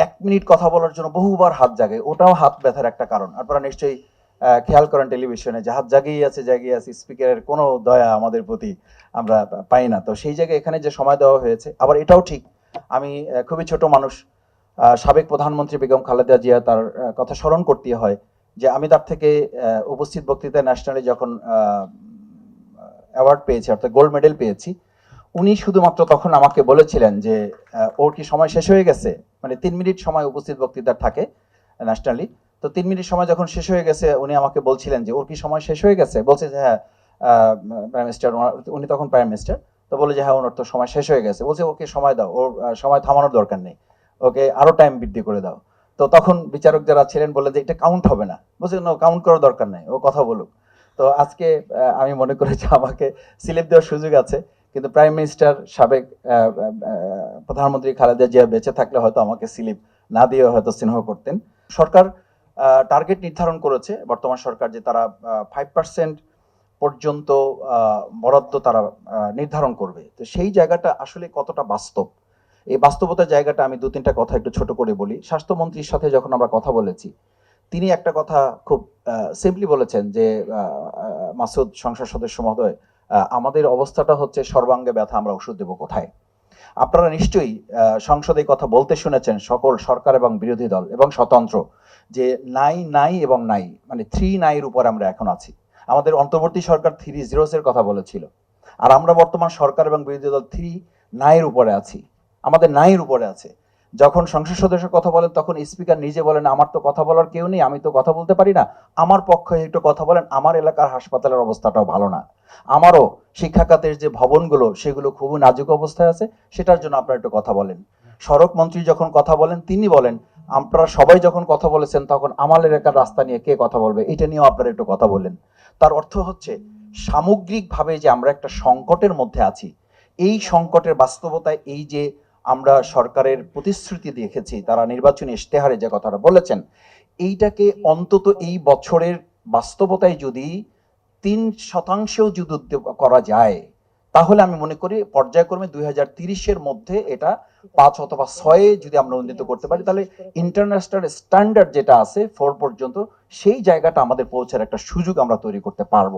1 minute কথা বলার জন্য বহুবার হাত জাগে, ওটাও হাত ব্যথার একটা কারণ। আপনারা নিশ্চয়ই খেয়াল করেন টেলিভিশনে যে হাত জাগিয়ে আছে, স্পিকারের কোনো দয়া আমাদের প্রতি আমরা পাই না। তো সেই জায়গায় এখানে যে সময় দেওয়া হয়েছে, আবার এটাও ঠিক, আমি খুবই ছোট মানুষ, সাবেক প্রধানমন্ত্রী বেগম খালেদা জিয়া, তার কথা স্মরণ করতে হয় যে আমি তার থেকে উপস্থিত বক্তৃতায় ন্যাশনালি যখন অ্যাওয়ার্ড পেয়েছি, অর্থাৎ গোল্ড মেডেল পেয়েছি, উনি শুধুমাত্র তখন আমাকে বলেছিলেন যে ওর কি সময় শেষ হয়ে গেছে, মানে 3 মিনিট সময় উপস্থিত বক্তৃতার থাকে ন্যাশনালি। তো 3 মিনিট সময় যখন শেষ হয়ে গেছে, উনি আমাকে বলছিলেন যে ওর কি সময় শেষ হয়ে গেছে, বলছে যে হ্যাঁ প্রাইম মিনিস্টার, উনি তখন প্রাইম মিনিস্টার, তো বলে যে হ্যাঁ ওনার তো সময় শেষ হয়ে গেছে, বলছে ওকে সময় দাও, ওর সময় থামানোর দরকার নেই, ওকে আরো টাইম বৃদ্ধি করে দাও। তো তখন বিচারক যারা ছিলেন বলে যে এটা কাউন্ট হবে না, বলছে না কাউন্ট করার দরকার নেই, ও কথা বলুক। তো আজকে আমি মনে করি যে আমাকে স্লিপ দেওয়ার সুযোগ আছে, কিন্তু প্রাইম মিনিস্টার সাবেক প্রধানমন্ত্রী খালেদা জিয়া বেঁচে থাকলে হয়তো আমাকে স্লিপ না দিয়ে হয়তো স্নেহ করতেন। সরকার টার্গেট নির্ধারণ করেছে বর্তমান সরকার, যে তারা 5% পর্যন্ত বরাদ্দ তারা নির্ধারণ করবে। তো সেই জায়গাটা আসলে কতটা বাস্তব, এই বাস্তবতার জায়গাটা আমি 2-3টা কথা একটু ছোট করে বলি। স্বাস্থ্যমন্ত্রীর সাথে যখন আমরা কথা বলেছি, তিনি একটা কথা খুব সিম্পলি বলেছেন যে মাসুদ সংসদ সদস্য মহোদয়, আমাদের অবস্থাটা হচ্ছে সর্বাঙ্গে ব্যথা, আমরা ওষুধ দেবো কোথায়। আপনারা নিশ্চয়ই সংসদে কথা বলতে শুনেছেন সকল সরকার এবং বিরোধী দল এবং স্বতন্ত্র, যে নাই নাই এবং নাই, মানে 3 নাইয়ের উপর আমরা এখন আছি। আমাদের অন্তর্বর্তী সরকার 3 zeros এর কথা বলেছিল, আর আমরা বর্তমান সরকার এবং বিরোধী দল 3 নাইয়ের উপরে আছি, আমাদের নাইয়ের উপরে আছে। যখন সংসদ সদস্য কথা বলেন তখন স্পিকার নিজে বলেন আমার তো কথা বলার কেউ নেই, আমি তো কথা বলতে পারি না, আমার পক্ষে একটু কথা বলেন, আমার এলাকার হাসপাতালের অবস্থাটাও ভালো না, আমারও শিক্ষা খাতের যে ভবনগুলো সেগুলো খুবই নাজুক অবস্থায় আছে, সেটার জন্য আপনারা একটু কথা বলেন। সড়ক মন্ত্রী যখন কথা বলেন তিনি বলেন আপনারা সবাই যখন কথা বলেছেন তখন আমার এলাকার রাস্তা নিয়ে কে কথা বলবে, এটা নিয়েও আপনারা একটু কথা বলেন। তার অর্থ হচ্ছে সামগ্রিকভাবে যে আমরা একটা সংকটের মধ্যে আছি, এই সংকটের বাস্তবতায় এই যে আমরা সরকারের প্রতিশ্রুতি দেখেছি, তারা নির্বাচনী ইশতেহারে যে কথাটা বলেছেন, এইটাকে অন্তত এই বছরের বাস্তবতায় যদি 3% যদি করা যায়, তাহলে আমি মনে করি পর্যায়ক্রমে 2030-এর মধ্যে এটা 5 অথবা 6 যদি আমরা উন্নীত করতে পারি, তাহলে ইন্টারন্যাশনাল স্ট্যান্ডার্ড যেটা আছে 4 পর্যন্ত, সেই জায়গাটা আমাদের পৌঁছার একটা সুযোগ আমরা তৈরি করতে পারবো।